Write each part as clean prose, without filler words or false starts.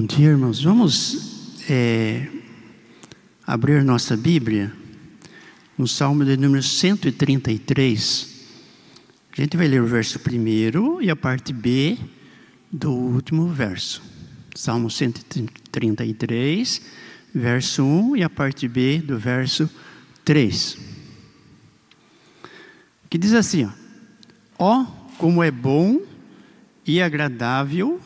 Bom dia, irmãos. Vamos abrir nossa Bíblia no Salmo de número 133. A gente vai ler o verso primeiro e a parte B do último verso. Salmo 133, verso 1 e a parte B do verso 3. Que diz assim, ó, como é bom e agradável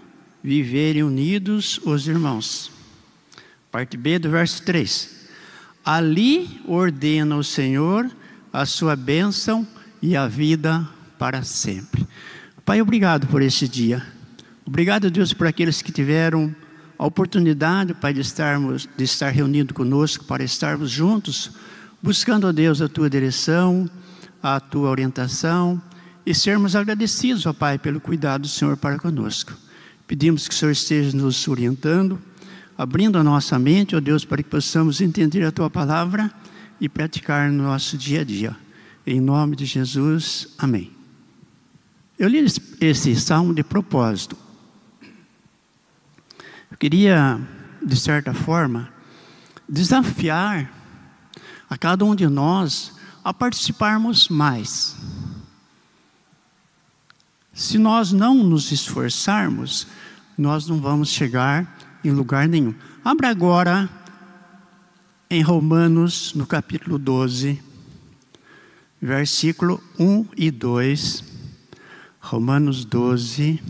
viverem unidos os irmãos. Parte B do verso 3. Ali ordena o Senhor a sua bênção e a vida para sempre. Pai, obrigado por esse dia. Obrigado, Deus, por aqueles que tiveram a oportunidade, Pai, de estar reunido conosco, para estarmos juntos, buscando, ó Deus, a Tua direção, a Tua orientação, e sermos agradecidos, ó Pai, pelo cuidado do Senhor para conosco. Pedimos que o Senhor esteja nos orientando, abrindo a nossa mente, ó Deus, para que possamos entender a Tua palavra e praticar no nosso dia a dia. Em nome de Jesus, amém. Eu li esse salmo de propósito. Eu queria, de certa forma, desafiar a cada um de nós a participarmos mais. Se nós não nos esforçarmos, nós não vamos chegar em lugar nenhum. Abra agora em Romanos, no capítulo 12, versículo 1 e 2. Romanos 12.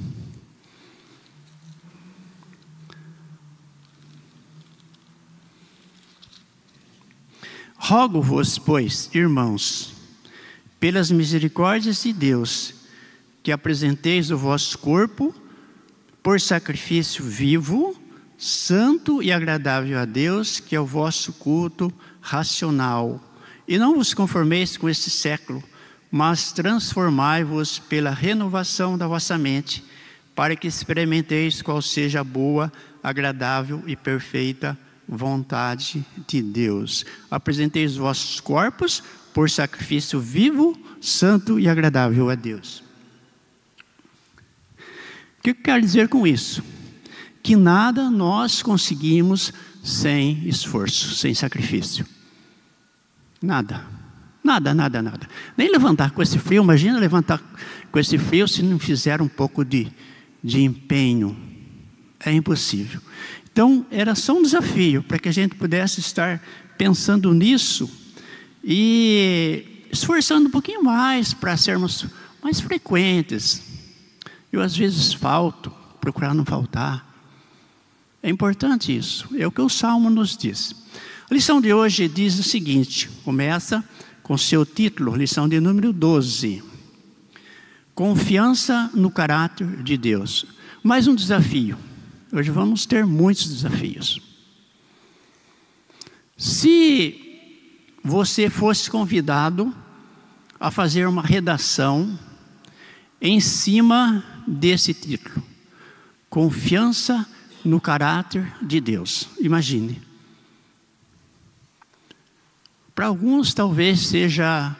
Rogo-vos, pois, irmãos, pelas misericórdias de Deus, que apresenteis o vosso corpo por sacrifício vivo, santo e agradável a Deus, que é o vosso culto racional. E não vos conformeis com este século, mas transformai-vos pela renovação da vossa mente, para que experimenteis qual seja a boa, agradável e perfeita vontade de Deus. Apresenteis os vossos corpos por sacrifício vivo, santo e agradável a Deus. O que eu quero dizer com isso? Que nada nós conseguimos sem esforço, sem sacrifício. Nada. Nada. Nem levantar com esse frio, imagina levantar com esse frio se não fizer um pouco de empenho. É impossível. Então, era só um desafio para que a gente pudesse estar pensando nisso e esforçando um pouquinho mais para sermos mais frequentes. Eu às vezes falto, procurar não faltar. É importante isso, é o que o Salmo nos diz. A lição de hoje diz o seguinte, começa com seu título, lição de número 12. Confiança no caráter de Deus. Mais um desafio. Hoje vamos ter muitos desafios. Se você fosse convidado a fazer uma redação em cima desse título, confiança no caráter de Deus. Imagine. Para alguns talvez seja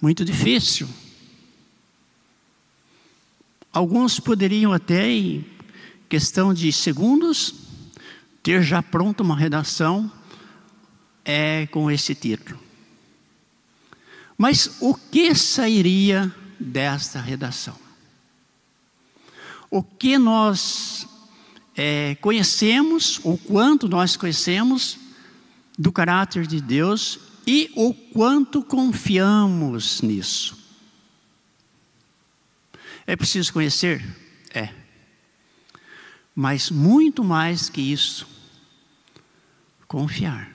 muito difícil. Alguns poderiam até, em questão de segundos, ter já pronta uma redação com esse título. Mas o que sairia desta redação? O que nós conhecemos, o quanto nós conhecemos do caráter de Deus e o quanto confiamos nisso. É preciso conhecer? É. Mas muito mais que isso, confiar.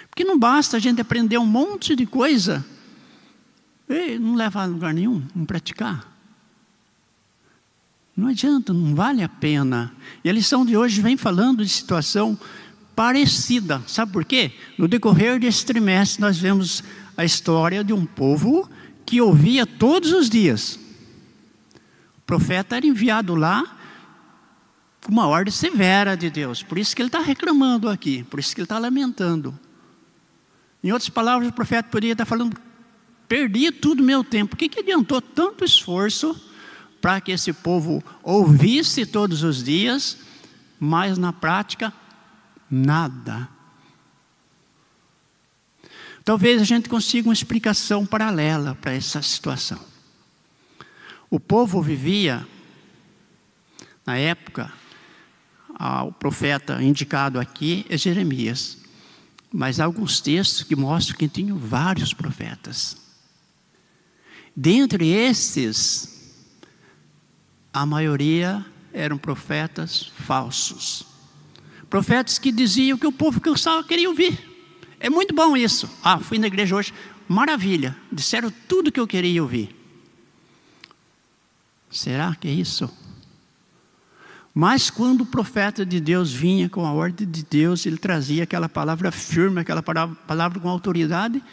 Porque não basta a gente aprender um monte de coisa e não leva a lugar nenhum, não praticar. Não adianta, não vale a pena. E a lição de hoje vem falando de situação parecida. Sabe por quê? No decorrer desse trimestre nós vemos a história de um povo que ouvia todos os dias. O profeta era enviado lá com uma ordem severa de Deus. Por isso que ele está reclamando aqui, por isso que ele está lamentando. Em outras palavras, o profeta poderia estar falando, perdi tudo o meu tempo. O que adiantou tanto esforço para que esse povo ouvisse todos os dias mas na prática, nada. Talvez a gente consiga uma explicação paralela para essa situação. O povo vivia, na época, o profeta indicado aqui é Jeremias, mas há alguns textos que mostram que tinham vários profetas. Dentre esses, a maioria eram profetas falsos. Profetas que diziam que o povo que queria ouvir. É muito bom isso. Fui na igreja hoje, maravilha, disseram tudo que eu queria ouvir. Será que é isso? Mas quando o profeta de Deus vinha com a ordem de Deus, ele trazia aquela palavra firme, aquela palavra com autoridade,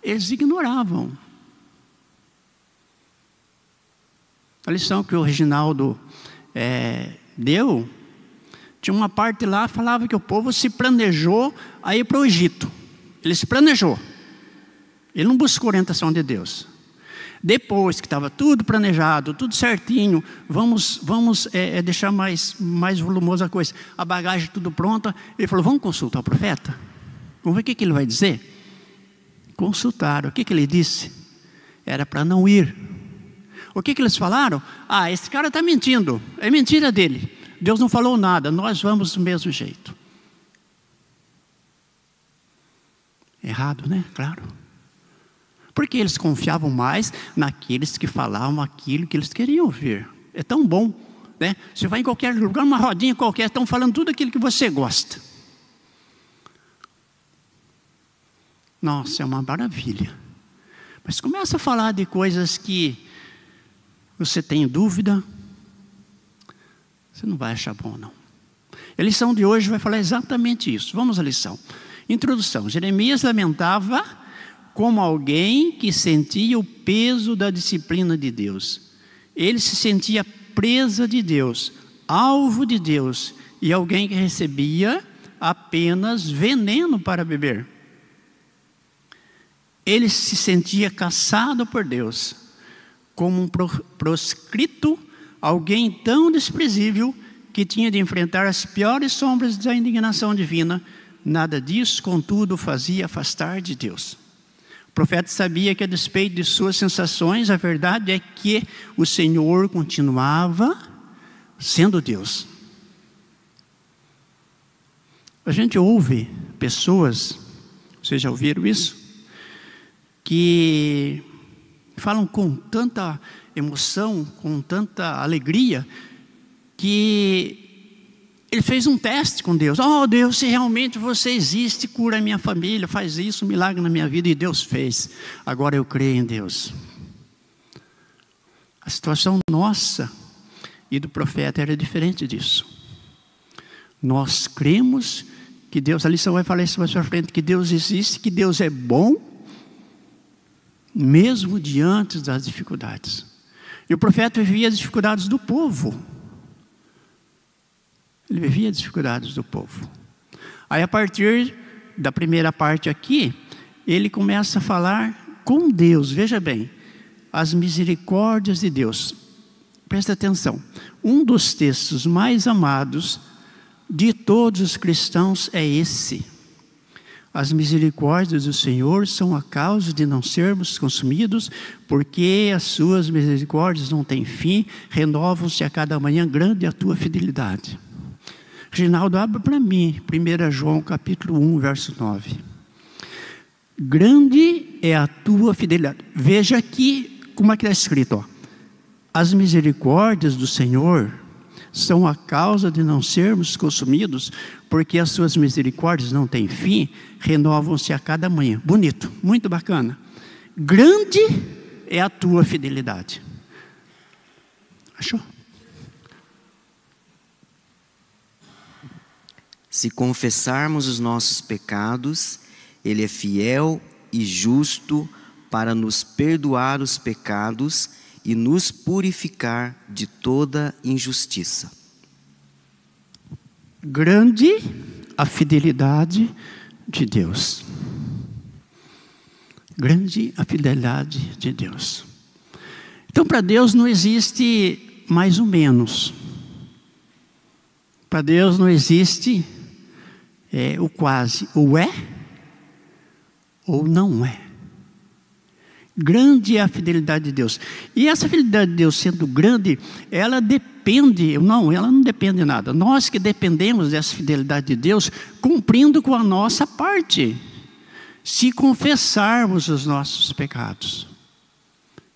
eles ignoravam. A lição que o Reginaldo deu, tinha uma parte lá, falava que o povo se planejou a ir para o Egito. Ele se planejou. Ele não buscou orientação de Deus. Depois que estava tudo planejado, tudo certinho, vamos deixar mais volumosa a coisa. A bagagem tudo pronta. Ele falou, vamos consultar o profeta? Vamos ver o que ele vai dizer? Consultaram. O que ele disse? Era para não ir. O que eles falaram? Esse cara está mentindo. É mentira dele. Deus não falou nada. Nós vamos do mesmo jeito. Errado, né? Claro. Porque eles confiavam mais naqueles que falavam aquilo que eles queriam ouvir. É tão bom, né? Você vai em qualquer lugar, uma rodinha qualquer, estão falando tudo aquilo que você gosta. Nossa, é uma maravilha. Mas começa a falar de coisas que você tem dúvida, você não vai achar bom, não. A lição de hoje vai falar exatamente isso. Vamos à lição. Introdução. Jeremias lamentava como alguém que sentia o peso da disciplina de Deus. Ele se sentia presa de Deus, alvo de Deus, e alguém que recebia apenas veneno para beber. Ele se sentia caçado por Deus, como um proscrito, alguém tão desprezível que tinha de enfrentar as piores sombras da indignação divina. Nada disso, contudo, o fazia afastar de Deus. O profeta sabia que, a despeito de suas sensações, a verdade é que o Senhor continuava sendo Deus. A gente ouve pessoas, vocês já ouviram isso? Que falam com tanta emoção, com tanta alegria, que ele fez um teste com Deus. Deus, se realmente você existe, cura a minha família, faz isso, um milagre na minha vida. E Deus fez. Agora eu creio em Deus. A situação nossa e do profeta era diferente disso. Nós cremos que Deus, a lição vai falar isso mais para frente, que Deus existe, que Deus é bom, mesmo diante das dificuldades. E o profeta vivia as dificuldades do povo. Ele vivia as dificuldades do povo. Aí, a partir da primeira parte aqui, ele começa a falar com Deus. Veja bem, as misericórdias de Deus. Presta atenção. Um dos textos mais amados de todos os cristãos é esse. As misericórdias do Senhor são a causa de não sermos consumidos, porque as suas misericórdias não têm fim, renovam-se a cada manhã, grande é a tua fidelidade. Reginaldo, abre para mim, 1 João capítulo 1, verso 9. Grande é a tua fidelidade. Veja aqui como é que está escrito. As misericórdias do Senhor são a causa de não sermos consumidos, porque as suas misericórdias não têm fim, renovam-se a cada manhã. Bonito, muito bacana. Grande é a tua fidelidade. Achou? Se confessarmos os nossos pecados, Ele é fiel e justo para nos perdoar os pecados e nos purificar de toda injustiça. Grande a fidelidade de Deus. Grande a fidelidade de Deus. Então, para Deus não existe mais ou menos. Para Deus não existe o quase, ou é ou não é. Grande é a fidelidade de Deus. E essa fidelidade de Deus sendo grande, ela não depende de nada. Nós que dependemos dessa fidelidade de Deus, cumprindo com a nossa parte. Se confessarmos os nossos pecados,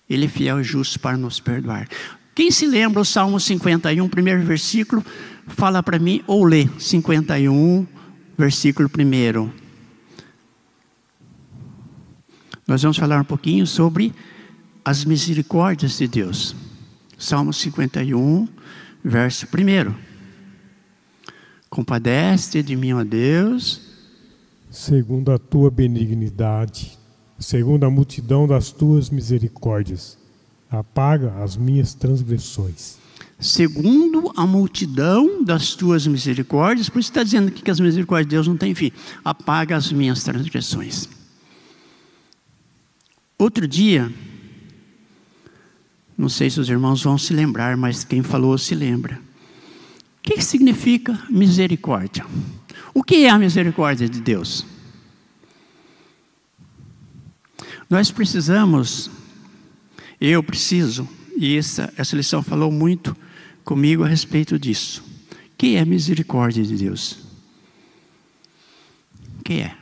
Ele é fiel e justo para nos perdoar. Quem se lembra o Salmo 51, primeiro versículo, fala para mim, ou lê 51, versículo 1. Nós vamos falar um pouquinho sobre as misericórdias de Deus. Salmo 51, verso 1. Compadece de mim, ó Deus, segundo a tua benignidade, segundo a multidão das tuas misericórdias, apaga as minhas transgressões. Segundo a multidão das tuas misericórdias, por isso está dizendo aqui que as misericórdias de Deus não têm fim. Apaga as minhas transgressões. Outro dia, não sei se os irmãos vão se lembrar, mas quem falou se lembra. O que significa misericórdia? O que é a misericórdia de Deus? Nós precisamos, eu preciso, e essa lição falou muito comigo a respeito disso. O que é misericórdia de Deus? O que é?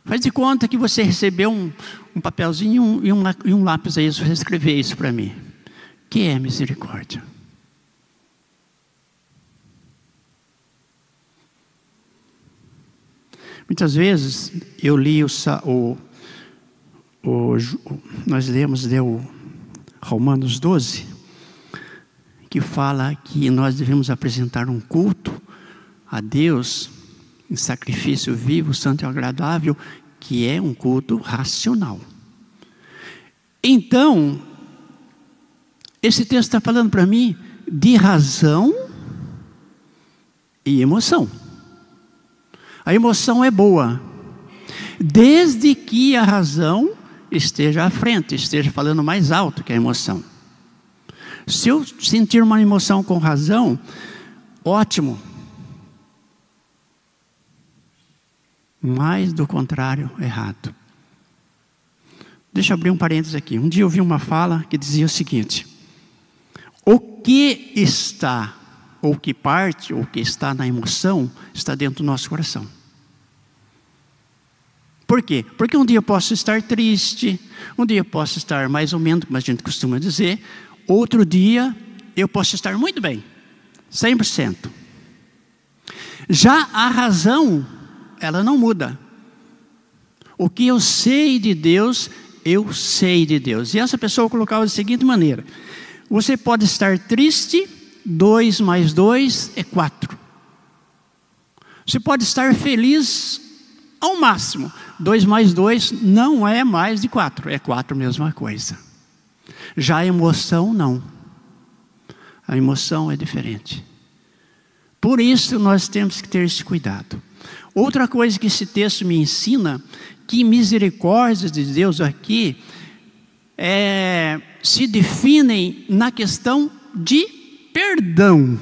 Faz de conta que você recebeu um papelzinho e um lápis aí, você escrever isso para mim. O que é misericórdia? Muitas vezes eu li nós lemos Romanos 12, que fala que nós devemos apresentar um culto a Deus em sacrifício vivo, santo e agradável, que é um culto racional. Então, esse texto está falando para mim de razão e emoção. A emoção é boa, desde que a razão esteja à frente, esteja falando mais alto que a emoção. Se eu sentir uma emoção com razão, ótimo. Mas do contrário, errado. Deixa eu abrir um parênteses aqui. Um dia eu vi uma fala que dizia o seguinte: o que está, ou que parte, ou que está na emoção, está dentro do nosso coração. Por quê? Porque um dia eu posso estar triste, um dia eu posso estar mais ou menos, como a gente costuma dizer, outro dia eu posso estar muito bem, 100%. Já a razão, ela não muda. O que eu sei de Deus, eu sei de Deus. E essa pessoa colocava da seguinte maneira: você pode estar triste, 2 mais 2 é 4. Você pode estar feliz ao máximo, 2 mais 2 não é mais de 4, é 4 a mesma coisa. Já a emoção não. A emoção é diferente. Por isso nós temos que ter esse cuidado. Outra coisa que esse texto me ensina, que misericórdias de Deus aqui se definem na questão de perdão.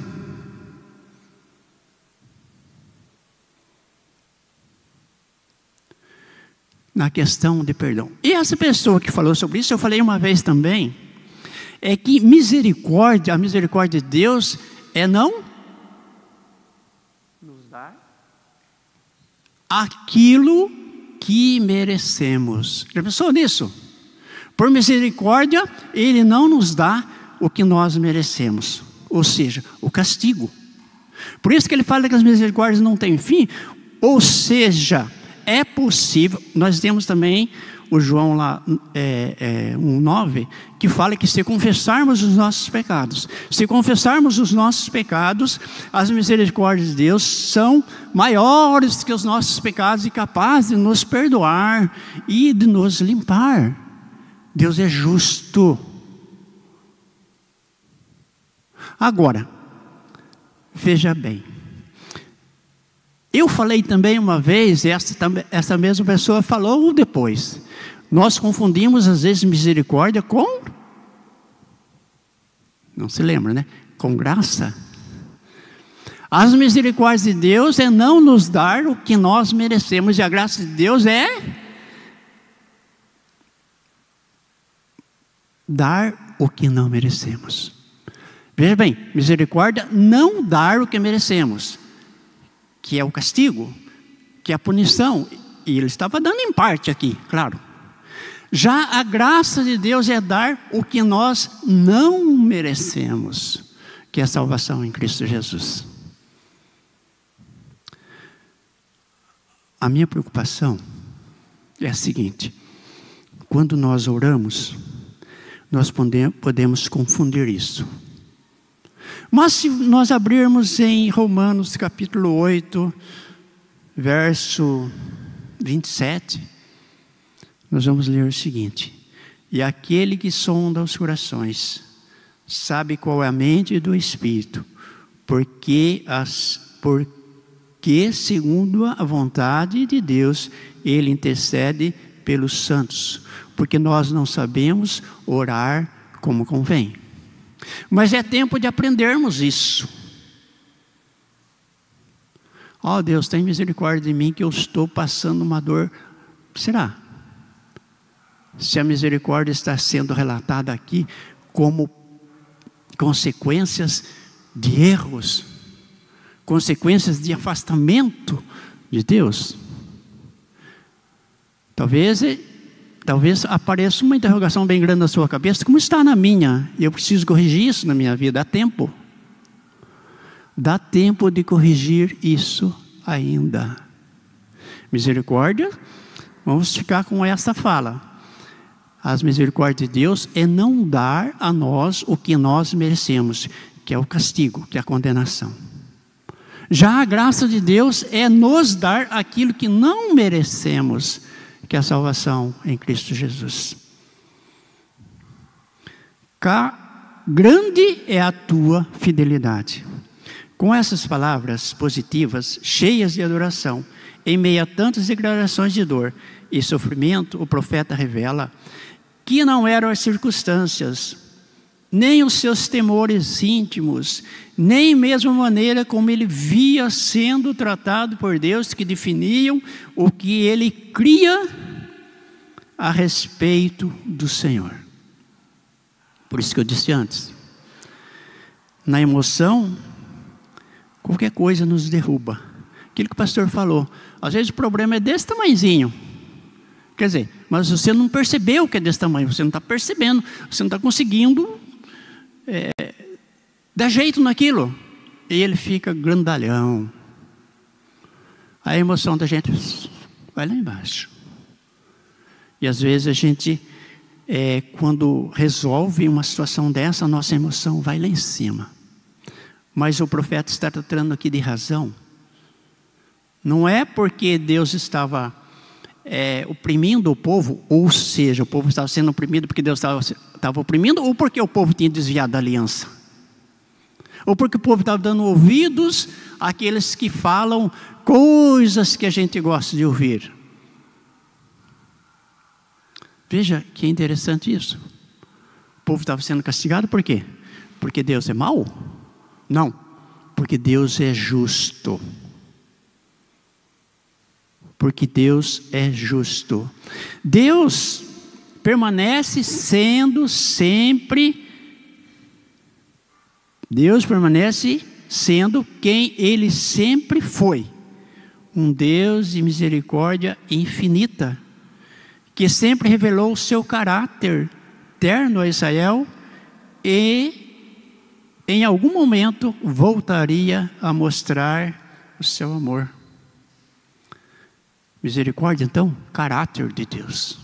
Na questão de perdão. E essa pessoa que falou sobre isso, eu falei uma vez também, é que misericórdia, a misericórdia de Deus é não nos dar aquilo que merecemos. Já pensou nisso? Por misericórdia, Ele não nos dá o que nós merecemos, ou seja, o castigo. Por isso que Ele fala que as misericórdias não têm fim, ou seja, é possível. Nós temos também o João lá 1,9, que fala que se confessarmos os nossos pecados, as misericórdias de Deus são maiores que os nossos pecados e capazes de nos perdoar e de nos limpar. Deus é justo. Agora, veja bem, eu falei também uma vez, essa mesma pessoa falou depois. Nós confundimos às vezes misericórdia com, não se lembra, né? Com graça. As misericórdias de Deus é não nos dar o que nós merecemos, e a graça de Deus é dar o que não merecemos. Veja bem, misericórdia não dar o que merecemos, que é o castigo, que é a punição, e ele estava dando em parte aqui, claro. Já a graça de Deus é dar o que nós não merecemos, que é a salvação em Cristo Jesus. A minha preocupação é a seguinte: quando nós oramos, nós podemos confundir isso. Mas se nós abrirmos em Romanos capítulo 8, verso 27, nós vamos ler o seguinte: e aquele que sonda os corações sabe qual é a mente do Espírito, porque segundo a vontade de Deus, Ele intercede pelos santos, porque nós não sabemos orar como convém. Mas é tempo de aprendermos isso. Ó Deus, tem misericórdia de mim, que eu estou passando uma dor. Será? Se a misericórdia está sendo relatada aqui como consequências de erros, consequências de afastamento de Deus, talvez apareça uma interrogação bem grande na sua cabeça: como está na minha? Eu preciso corrigir isso na minha vida. Dá tempo. Dá tempo de corrigir isso ainda. Misericórdia, vamos ficar com essa fala. As misericórdias de Deus é não dar a nós o que nós merecemos, que é o castigo, que é a condenação. Já a graça de Deus é nos dar aquilo que não merecemos, que é a salvação em Cristo Jesus. Grande é a tua fidelidade. Com essas palavras positivas, cheias de adoração, em meio a tantas declarações de dor e sofrimento, o profeta revela que não eram as circunstâncias, nem os seus temores íntimos, nem mesmo a maneira como ele via sendo tratado por Deus, que definiam o que ele cria a respeito do Senhor. Por isso que eu disse antes, na emoção, qualquer coisa nos derruba. Aquilo que o pastor falou, às vezes o problema é desse tamanhozinho. Quer dizer, mas você não percebeu que é desse tamanho, você não está percebendo, você não está conseguindo dar jeito naquilo. E ele fica grandalhão. A emoção da gente vai lá embaixo. E às vezes a gente, quando resolve uma situação dessa, a nossa emoção vai lá em cima. Mas o profeta está tratando aqui de razão. Não é porque Deus estava oprimindo o povo, ou seja, o povo estava sendo oprimido porque Deus estava oprimindo, ou porque o povo tinha desviado da aliança, ou porque o povo estava dando ouvidos àqueles que falam coisas que a gente gosta de ouvir. Veja que é interessante isso. O povo estava sendo castigado por quê? Porque Deus é mau? Não, porque Deus é justo. Porque Deus é justo. Deus permanece sendo sempre, Deus permanece sendo quem Ele sempre foi. Um Deus de misericórdia infinita, que sempre revelou o seu caráter terno a Israel e em algum momento voltaria a mostrar o seu amor. Misericórdia, então, caráter de Deus.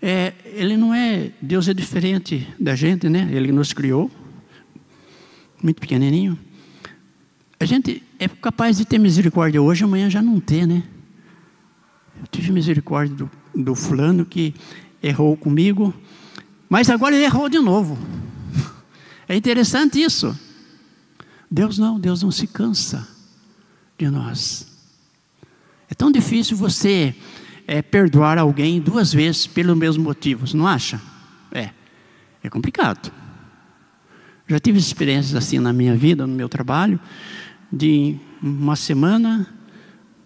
Ele não é, Deus é diferente da gente, né? Ele nos criou, muito pequenininho. A gente é capaz de ter misericórdia hoje, amanhã já não ter, né? Eu tive misericórdia do fulano que errou comigo, mas agora ele errou de novo. É interessante isso. Deus não se cansa de nós. É tão difícil você perdoar alguém 2 vezes pelos mesmos motivos, não acha? É complicado. Já tive experiências assim na minha vida, no meu trabalho, de uma semana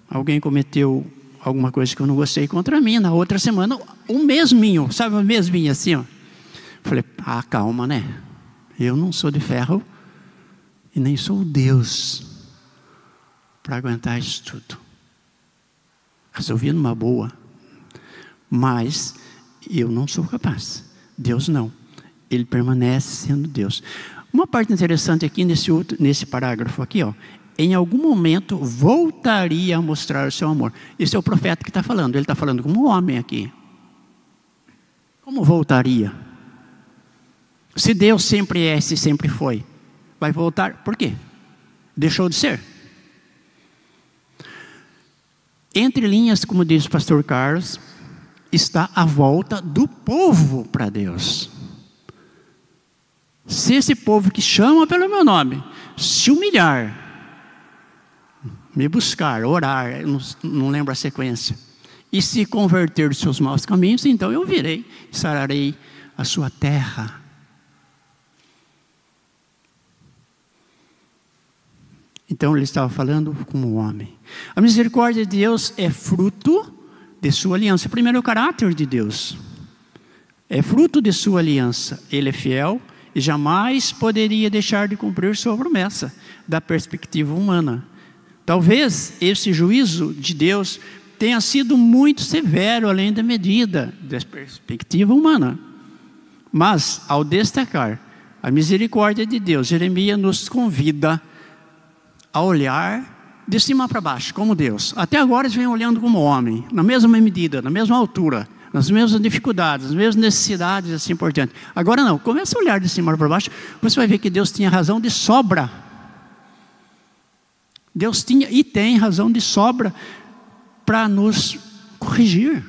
alguém cometeu alguma coisa que eu não gostei contra mim, na outra semana o mesminho, sabe, o mesminho assim, ó. Falei, calma, né? Eu não sou de ferro e nem sou Deus para aguentar isso tudo. Resolvi numa boa, mas eu não sou capaz. Deus não. Ele permanece sendo Deus. Uma parte interessante aqui nesse parágrafo aqui, ó. Em algum momento voltaria a mostrar o seu amor. Esse é o profeta que está falando. Ele está falando como um homem aqui. Como voltaria? Se Deus sempre é, se sempre foi, vai voltar, por quê? Deixou de ser. Entre linhas, como diz o pastor Carlos, está a volta do povo para Deus. Se esse povo que chama pelo meu nome se humilhar, me buscar, orar, não lembro a sequência, e se converter dos seus maus caminhos, então eu virei e sararei a sua terra. Então ele estava falando como homem. A misericórdia de Deus é fruto de sua aliança. Primeiro é o caráter de Deus. É fruto de sua aliança. Ele é fiel e jamais poderia deixar de cumprir sua promessa, da perspectiva humana. Talvez esse juízo de Deus tenha sido muito severo, além da medida, da perspectiva humana. Mas, ao destacar a misericórdia de Deus, Jeremias nos convida a olhar de cima para baixo, como Deus. Até agora eles vêm olhando como homem, na mesma medida, na mesma altura, nas mesmas dificuldades, nas mesmas necessidades, assim por diante. Agora não, começa a olhar de cima para baixo, você vai ver que Deus tinha razão de sobra. Deus tinha e tem razão de sobra para nos corrigir.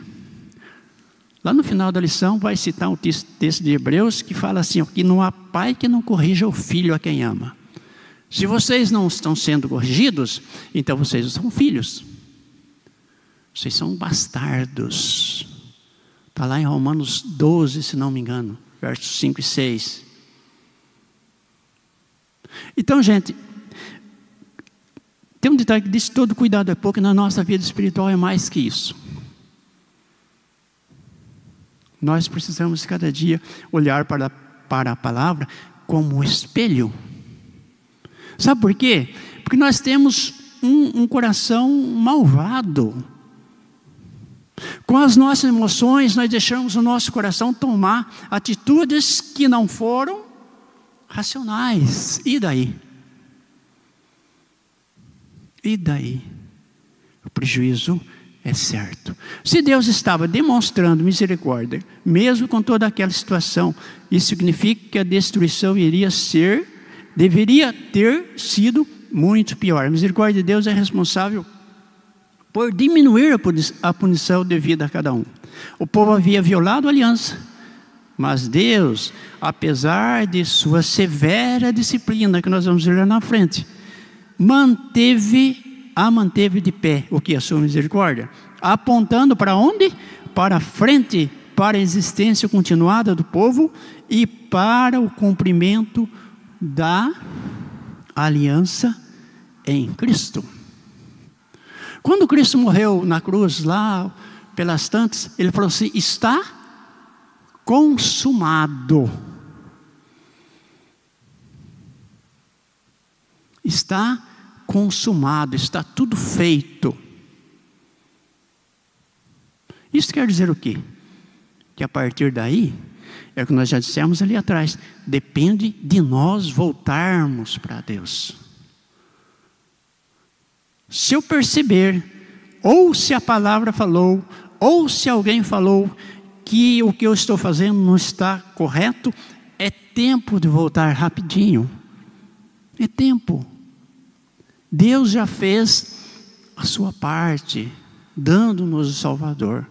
Lá no final da lição vai citar um texto de Hebreus que fala assim, que não há pai que não corrija o filho a quem ama. Se vocês não estão sendo corrigidos, então vocês não são filhos. Vocês são bastardos. Está lá em Romanos 12, se não me engano, versos 5 e 6. Então, gente, tem um detalhe que diz: todo cuidado é pouco, e na nossa vida espiritual é mais que isso. Nós precisamos cada dia olhar para a palavra como um espelho. Sabe por quê? Porque nós temos um coração malvado. Com as nossas emoções, nós deixamos o nosso coração tomar atitudes que não foram racionais. E daí? E daí? O prejuízo é certo. Se Deus estava demonstrando misericórdia, mesmo com toda aquela situação, isso significa que a destruição deveria ter sido muito pior. A misericórdia de Deus é responsável por diminuir a punição devida a cada um. O povo havia violado a aliança, mas Deus, apesar de sua severa disciplina, que nós vamos ler lá na frente, manteve de pé, o que? A sua misericórdia, apontando para onde? Para frente, para a existência continuada do povo e para o cumprimento da aliança em Cristo. Quando Cristo morreu na cruz, lá pelas tantas, ele falou assim: está consumado. Está consumado, está tudo feito. Isso quer dizer o quê? Que a partir daí, é o que nós já dissemos ali atrás, depende de nós voltarmos para Deus. Se eu perceber, ou se a palavra falou, ou se alguém falou que o que eu estou fazendo não está correto, é tempo de voltar rapidinho. É tempo. Deus já fez a sua parte, dando-nos o Salvador.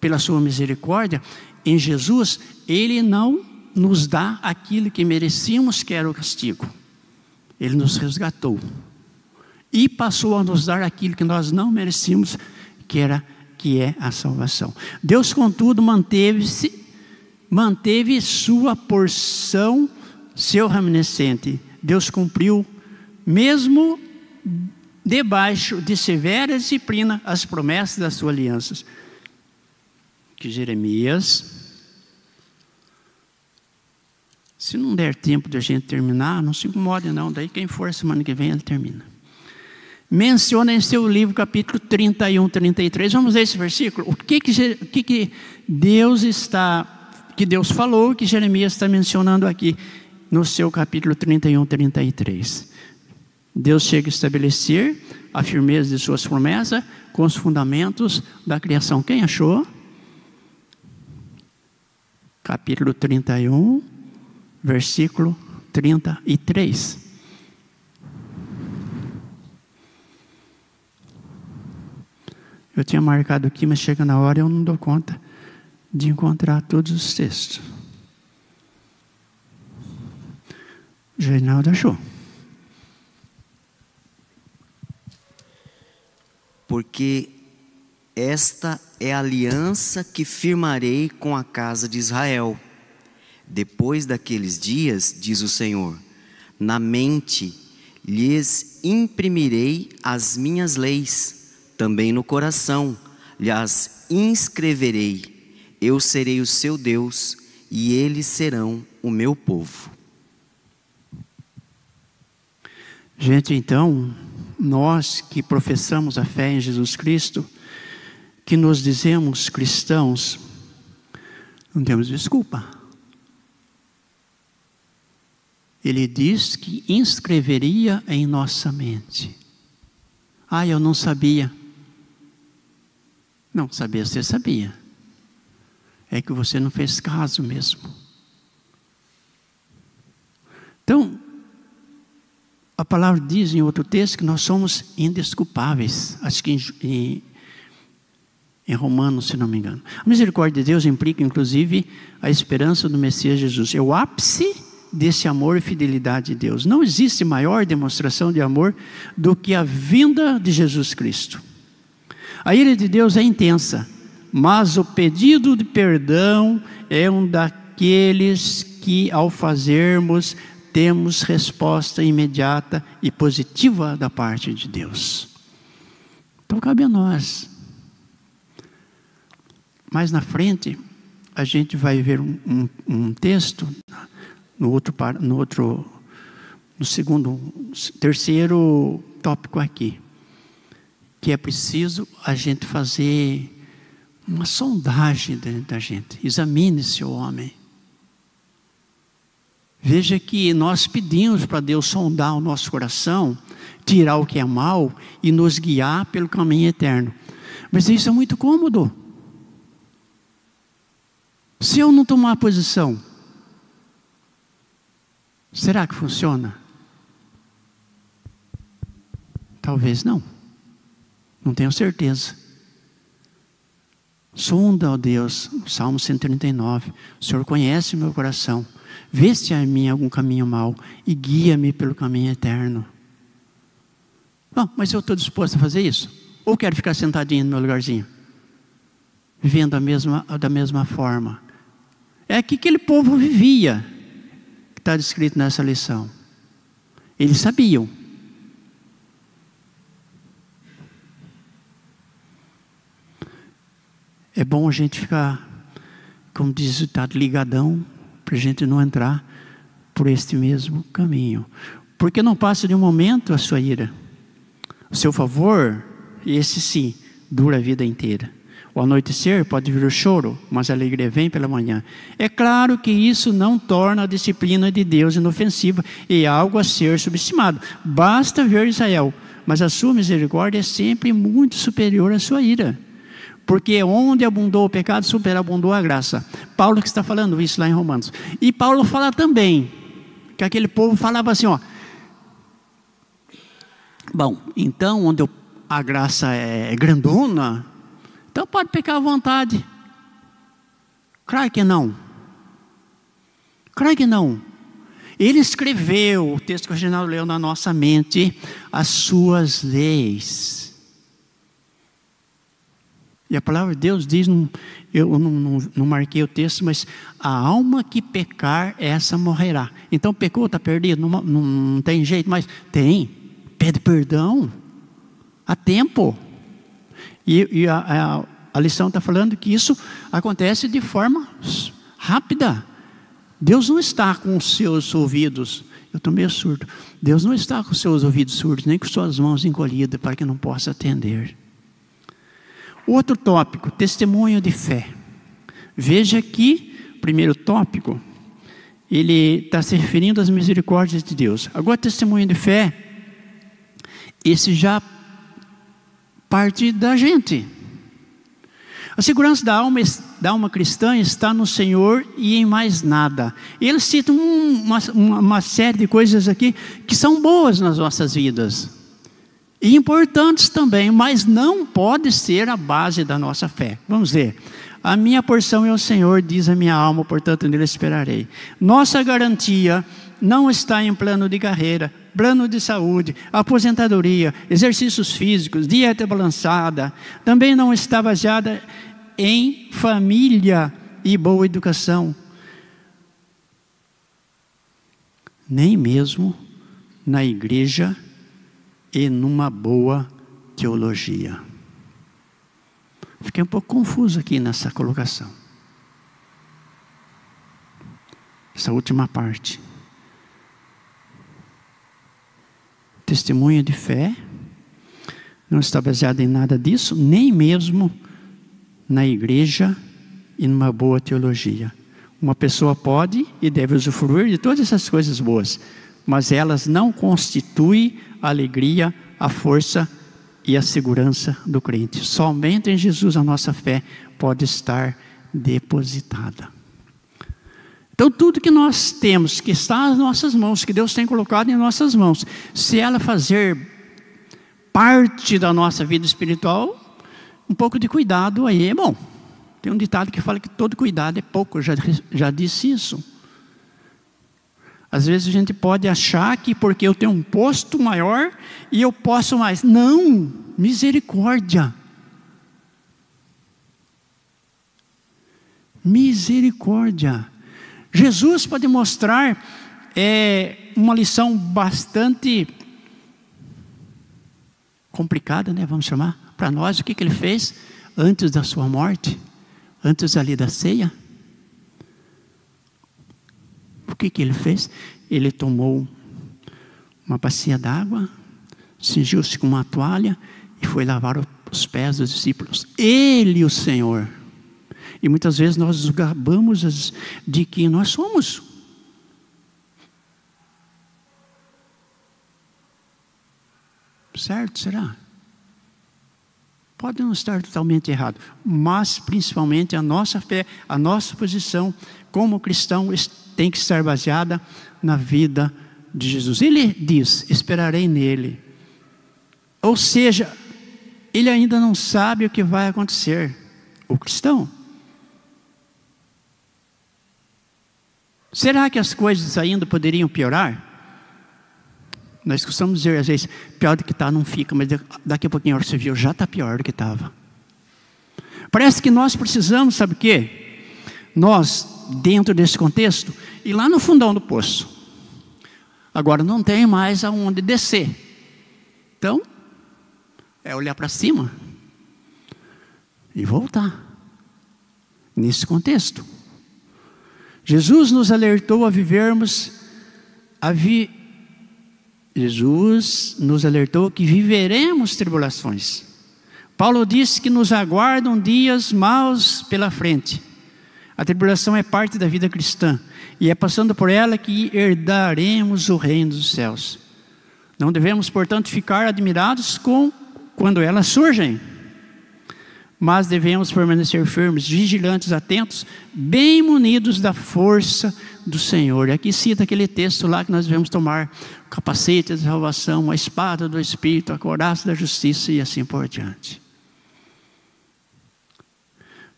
Pela sua misericórdia, em Jesus, Ele não nos dá aquilo que merecíamos, que era o castigo. Ele nos resgatou. E passou a nos dar aquilo que nós não merecíamos, que é a salvação. Deus, contudo, manteve sua porção seu remanescente, Deus cumpriu, mesmo debaixo de severa disciplina, as promessas das suas alianças. Que Jeremias, se não der tempo de a gente terminar, não se incomode não, daí quem for semana que vem ele termina. Menciona em seu livro, capítulo 31, 33, vamos ler esse versículo. O que Deus falou, que Jeremias está mencionando aqui, no seu capítulo 31, 33. Deus chega a estabelecer a firmeza de suas promessas com os fundamentos da criação. Quem achou? Capítulo 31, versículo 33. Eu tinha marcado aqui, mas chega na hora eu não dou conta de encontrar todos os textos. Reinaldo achou. Porque esta é a aliança que firmarei com a casa de Israel. Depois daqueles dias, diz o Senhor, na mente lhes imprimirei as minhas leis, também no coração lhes inscreverei. Eu serei o seu Deus e eles serão o meu povo. Gente, então, nós que professamos a fé em Jesus Cristo, que nos dizemos cristãos, não temos desculpa. Ele diz que inscreveria em nossa mente. Ah, eu não sabia. Não, saber você sabia. É que você não fez caso mesmo. Então, a palavra diz em outro texto que nós somos indesculpáveis. Acho que em Romanos, se não me engano. A misericórdia de Deus implica, inclusive, a esperança do Messias Jesus. É o ápice desse amor e fidelidade de Deus. Não existe maior demonstração de amor do que a vinda de Jesus Cristo. A ira de Deus é intensa, mas o pedido de perdão é um daqueles que, ao fazermos, temos resposta imediata e positiva da parte de Deus. Então cabe a nós. Mais na frente, a gente vai ver um texto, terceiro tópico aqui, que é preciso a gente fazer uma sondagem dentro da gente. Examine-se o homem. Veja que nós pedimos para Deus sondar o nosso coração, tirar o que é mal e nos guiar pelo caminho eterno. Mas isso é muito cômodo. Se eu não tomar posição, será que funciona? Talvez não. Não tenho certeza. Sonda, ó Deus, Salmo 139. O Senhor conhece o meu coração. Vê se há em mim algum caminho mau e guia-me pelo caminho eterno. Bom, mas eu estou disposto a fazer isso? Ou quero ficar sentadinho no meu lugarzinho? Vivendo da mesma forma. É aqui que aquele povo vivia, que está descrito nessa lição. Eles sabiam. É bom a gente ficar, como diz o ditado, ligadão, para a gente não entrar por este mesmo caminho. Porque não passa de um momento a sua ira. O seu favor, esse sim, dura a vida inteira. O anoitecer pode vir o choro, mas a alegria vem pela manhã. É claro que isso não torna a disciplina de Deus inofensiva e algo a ser subestimado. Basta ver Israel, mas a sua misericórdia é sempre muito superior à sua ira. Porque onde abundou o pecado, superabundou a graça. Paulo que está falando isso lá em Romanos. E Paulo fala também, que aquele povo falava assim, ó. Bom, então onde a graça é grandona, então pode pecar à vontade. Claro que não. Claro que não. Ele escreveu, o texto que o Reginaldo leu na nossa mente, as suas leis. E a palavra de Deus diz, eu não marquei o texto, mas a alma que pecar, essa morrerá. Então pecou, está perdido, não tem jeito, mas tem. Pede perdão. Há tempo. E a lição está falando que isso acontece de forma rápida. Deus não está com os seus ouvidos. Eu estou meio surdo. Deus não está com os seus ouvidos surdos, nem com suas mãos encolhidas para que não possa atender. Outro tópico, testemunho de fé. Veja que, primeiro tópico, ele está se referindo às misericórdias de Deus. Agora, testemunho de fé, esse já parte da gente. A segurança da alma cristã está no Senhor e em mais nada. Ele cita uma série de coisas aqui que são boas nas nossas vidas. E importantes também, mas não pode ser a base da nossa fé. Vamos ver. A minha porção é o Senhor, diz a minha alma, portanto nele esperarei. Nossa garantia não está em plano de carreira, plano de saúde, aposentadoria, exercícios físicos, dieta balançada. Também não está baseada em família e boa educação. Nem mesmo na igreja e numa boa teologia. Fiquei um pouco confuso aqui nessa colocação. Essa última parte. Testemunho de fé não está baseado em nada disso, nem mesmo na igreja e numa boa teologia. Uma pessoa pode e deve usufruir de todas essas coisas boas, mas elas não constituem a alegria, a força e a segurança do crente. Somente em Jesus a nossa fé pode estar depositada. Então tudo que nós temos, que está nas nossas mãos, que Deus tem colocado em nossas mãos, se ela fazer parte da nossa vida espiritual, um pouco de cuidado aí é bom. Tem um ditado que fala que todo cuidado é pouco, eu já disse isso. Às vezes a gente pode achar que porque eu tenho um posto maior e eu posso mais. Não, misericórdia. Misericórdia. Jesus pode mostrar uma lição bastante complicada, né? Vamos chamar para nós. O que ele fez antes da sua morte, antes ali da ceia? O que ele fez? Ele tomou uma bacia d'água, cingiu-se com uma toalha e foi lavar os pés dos discípulos. Ele, o Senhor. E muitas vezes nós nos gabamos de que nós somos. Certo? Será? Pode não estar totalmente errado, mas principalmente a nossa fé, a nossa posição como cristão tem que estar baseada na vida de Jesus. Ele diz, esperarei nele. Ou seja, ele ainda não sabe o que vai acontecer. O cristão. Será que as coisas ainda poderiam piorar? Nós costumamos dizer às vezes, pior do que está não fica, mas daqui a pouquinho a hora que você viu, já está pior do que estava. Parece que nós precisamos, sabe o quê? Nós, dentro desse contexto, ir lá no fundão do poço. Agora não tem mais aonde descer. Então, é olhar para cima e voltar. Nesse contexto. Jesus nos alertou a vivermos Jesus nos alertou que viveremos tribulações. Paulo disse que nos aguardam dias maus pela frente. A tribulação é parte da vida cristã, e é passando por ela que herdaremos o reino dos céus. Não devemos, portanto, ficar admirados quando elas surgem, mas devemos permanecer firmes, vigilantes, atentos, bem munidos da força do Senhor. E aqui cita aquele texto lá que nós devemos tomar o capacete da salvação, a espada do Espírito, a couraça da justiça e assim por diante.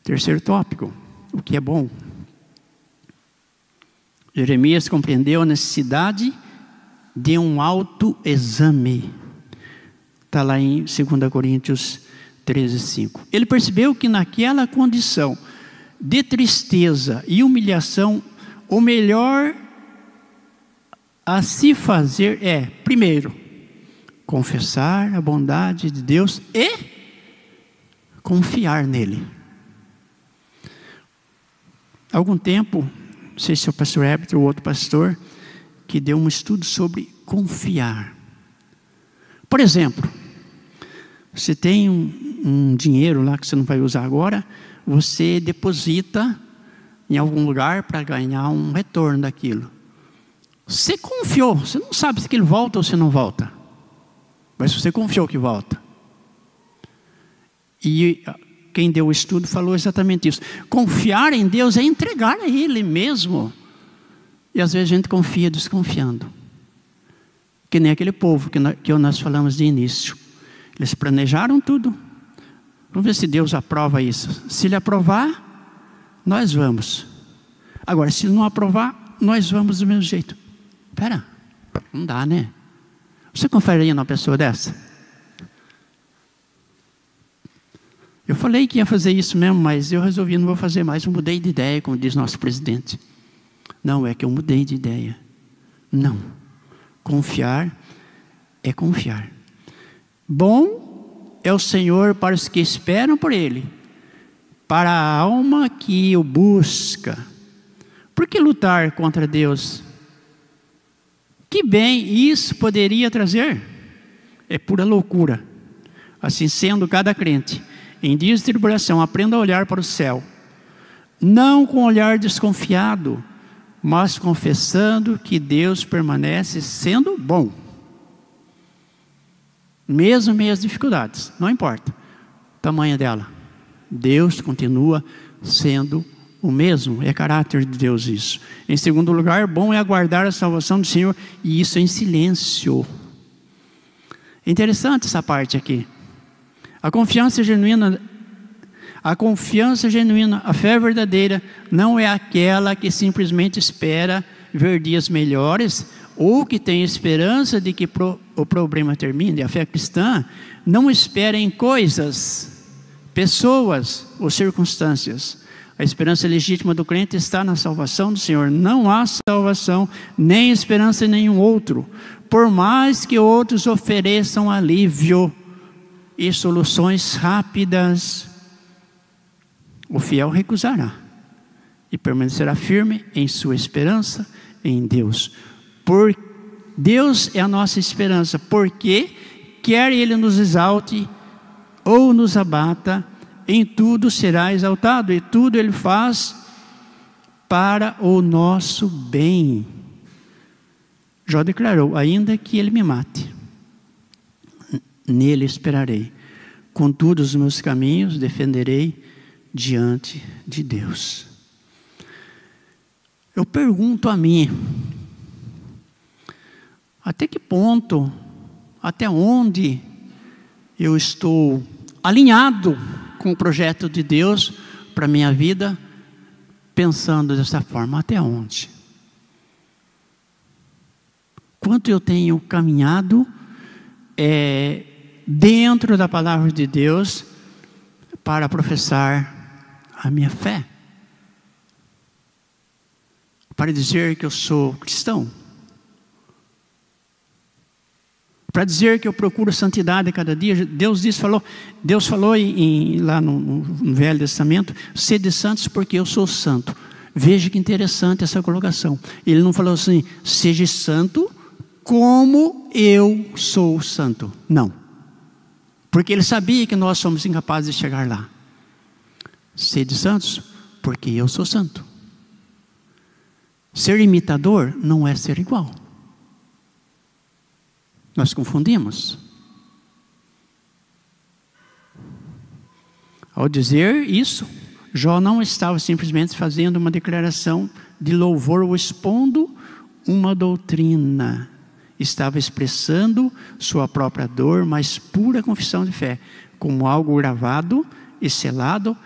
Terceiro tópico, o que é bom. Jeremias compreendeu a necessidade de um autoexame. Está lá em 2 Coríntios 13:5. Ele percebeu que naquela condição de tristeza e humilhação, o melhor a se fazer é, primeiro, confessar a bondade de Deus e confiar nele. Há algum tempo, não sei se é o pastor Herbert ou outro pastor, que deu um estudo sobre confiar. Por exemplo, você tem um dinheiro lá que você não vai usar agora, você deposita em algum lugar para ganhar um retorno daquilo. Você confiou, você não sabe se ele volta ou se não volta, mas você confiou que volta. E quem deu o estudo falou exatamente isso. Confiar em Deus é entregar a Ele mesmo. E às vezes a gente confia desconfiando. Que nem aquele povo que nós falamos de início. Eles planejaram tudo. Vamos ver se Deus aprova isso. Se Ele aprovar, nós vamos. Agora, se Ele não aprovar, nós vamos do mesmo jeito. Espera, não dá, né? Você confiaria numa pessoa dessa? Eu falei que ia fazer isso mesmo, mas eu resolvi, não vou fazer mais. Eu mudei de ideia, como diz nosso presidente. Não, é que eu mudei de ideia. Não. Confiar é confiar. Bom é o Senhor para os que esperam por Ele, para a alma que o busca. Por que lutar contra Deus? Que bem isso poderia trazer? É pura loucura. Assim sendo, cada crente, em dias de tribulação, aprenda a olhar para o céu, não com olhar desconfiado, mas confessando que Deus permanece sendo bom. Mesmo em meio às dificuldades, não importa o tamanho dela, Deus continua sendo o mesmo, é caráter de Deus isso. Em segundo lugar, bom é aguardar a salvação do Senhor, e isso em silêncio. É interessante essa parte aqui. A confiança genuína, a fé verdadeira, não é aquela que simplesmente espera ver dias melhores, ou que tem esperança de que o problema termine. A fé cristã não espera em coisas, pessoas ou circunstâncias. A esperança legítima do crente está na salvação do Senhor. Não há salvação, nem esperança em nenhum outro. Por mais que outros ofereçam alívio e soluções rápidas, o fiel recusará e permanecerá firme em sua esperança em Deus. Por Deus é a nossa esperança, porque quer Ele nos exalte ou nos abata, em tudo será exaltado, e tudo Ele faz para o nosso bem. Jó declarou: ainda que Ele me mate, nele esperarei. Contudo, os meus caminhos defenderei diante de Deus. Eu pergunto a mim, até que ponto, até onde eu estou alinhado com o projeto de Deus para a minha vida, pensando dessa forma, até onde? Quanto eu tenho caminhado dentro da palavra de Deus para professar a minha fé, para dizer que eu sou cristão, para dizer que eu procuro santidade a cada dia. Deus falou lá no Velho Testamento: sede santos porque eu sou santo. Veja que interessante essa colocação. Ele não falou assim: seja santo como eu sou santo. Não, porque Ele sabia que nós somos incapazes de chegar lá. Sede santos porque eu sou santo. Ser imitador não é ser igual. Nós confundimos. Ao dizer isso, Jó não estava simplesmente fazendo uma declaração de louvor ou expondo uma doutrina. Estava expressando sua própria dor, mas pura confissão de fé, como algo gravado e selado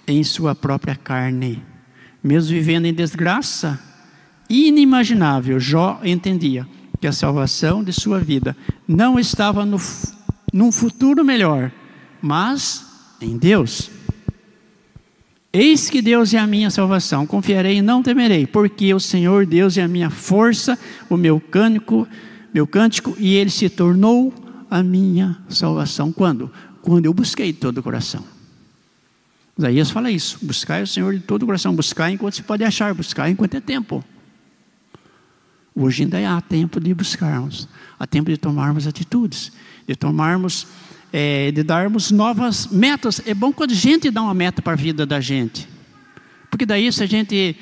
em sua própria carne. Mesmo vivendo em desgraça inimaginável, Jó entendia que a salvação de sua vida não estava num futuro melhor, mas em Deus. Eis que Deus é a minha salvação, confiarei e não temerei, porque o Senhor Deus é a minha força, o meu cântico, e Ele se tornou a minha salvação. Quando? Quando eu busquei de todo o coração. Isaías fala isso: buscai o Senhor de todo o coração, buscai enquanto se pode achar, buscai enquanto é tempo. Hoje ainda há tempo de buscarmos, há tempo de tomarmos atitudes, de darmos novas metas. É bom quando a gente dá uma meta para a vida da gente, porque daí se a gente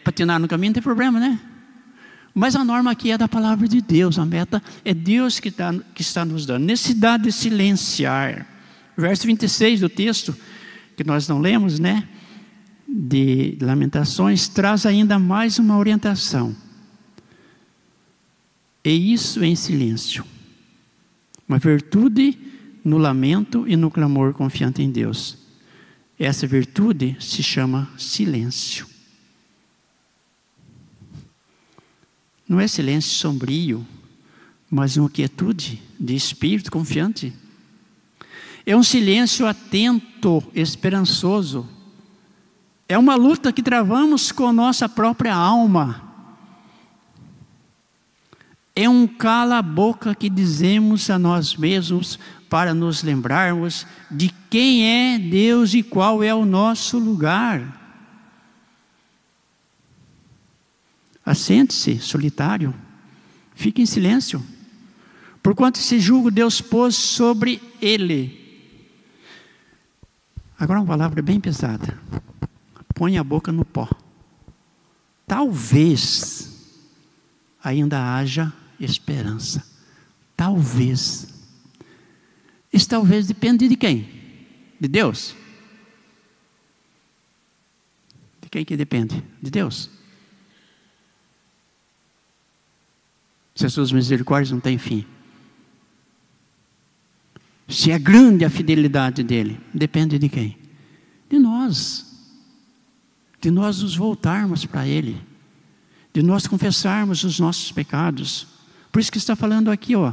patinar no caminho não tem problema, né? Mas a norma aqui é da palavra de Deus, a meta é Deus que está nos dando. Necessidade de silenciar. Verso 26 do texto, que nós não lemos, né? De Lamentações, traz ainda mais uma orientação. E isso em silêncio. Uma virtude no lamento e no clamor confiante em Deus. Essa virtude se chama silêncio. Não é silêncio sombrio, mas uma quietude de espírito confiante. É um silêncio atento, esperançoso. É uma luta que travamos com nossa própria alma. É um cala-boca que dizemos a nós mesmos para nos lembrarmos de quem é Deus e qual é o nosso lugar. Assente-se, solitário, fique em silêncio, porquanto esse jugo Deus pôs sobre ele. Agora uma palavra bem pesada: põe a boca no pó. Talvez ainda haja esperança. Talvez. Isso talvez depende de quem? De Deus? De quem que depende? De Deus. Se as suas misericórdias não têm fim. Se é grande a fidelidade dele, depende de quem? De nós. De nós nos voltarmos para ele. De nós confessarmos os nossos pecados. Por isso que está falando aqui, ó,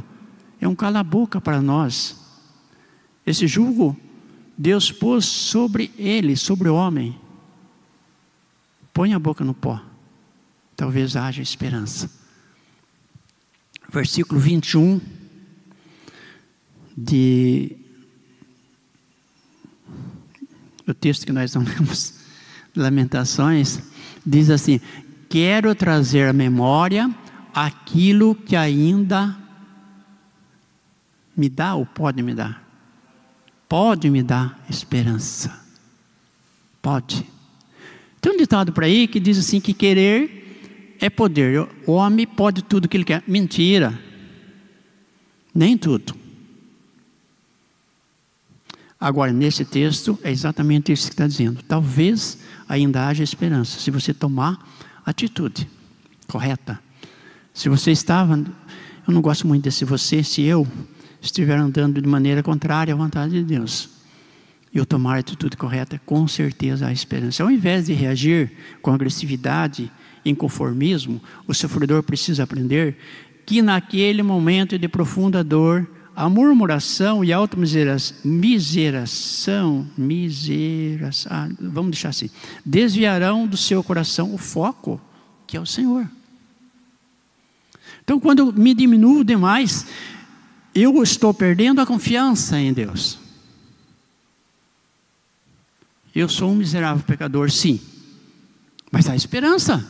é um cala-boca para nós. Esse jugo Deus pôs sobre ele, sobre o homem. Põe a boca no pó. Talvez haja esperança. Versículo 21 do texto que nós não lemos, Lamentações, diz assim: quero trazer à memória aquilo que ainda me dá ou pode me dar. Pode me dar esperança. Pode. Tem um ditado por aí que diz assim, que querer é poder. O homem pode tudo que ele quer. Mentira. Nem tudo. Agora, nesse texto, é exatamente isso que está dizendo. Talvez ainda haja esperança, se você tomar atitude correta. Se você estava, eu não gosto muito desse você, se eu estiver andando de maneira contrária à vontade de Deus, e eu tomar a atitude correta, com certeza há esperança. Ao invés de reagir com agressividade, inconformismo, o sofredor precisa aprender que naquele momento de profunda dor, a murmuração e a vamos deixar assim, desviarão do seu coração o foco, que é o Senhor. Então, quando eu me diminuo demais, eu estou perdendo a confiança em Deus. Eu sou um miserável pecador, sim, mas há esperança.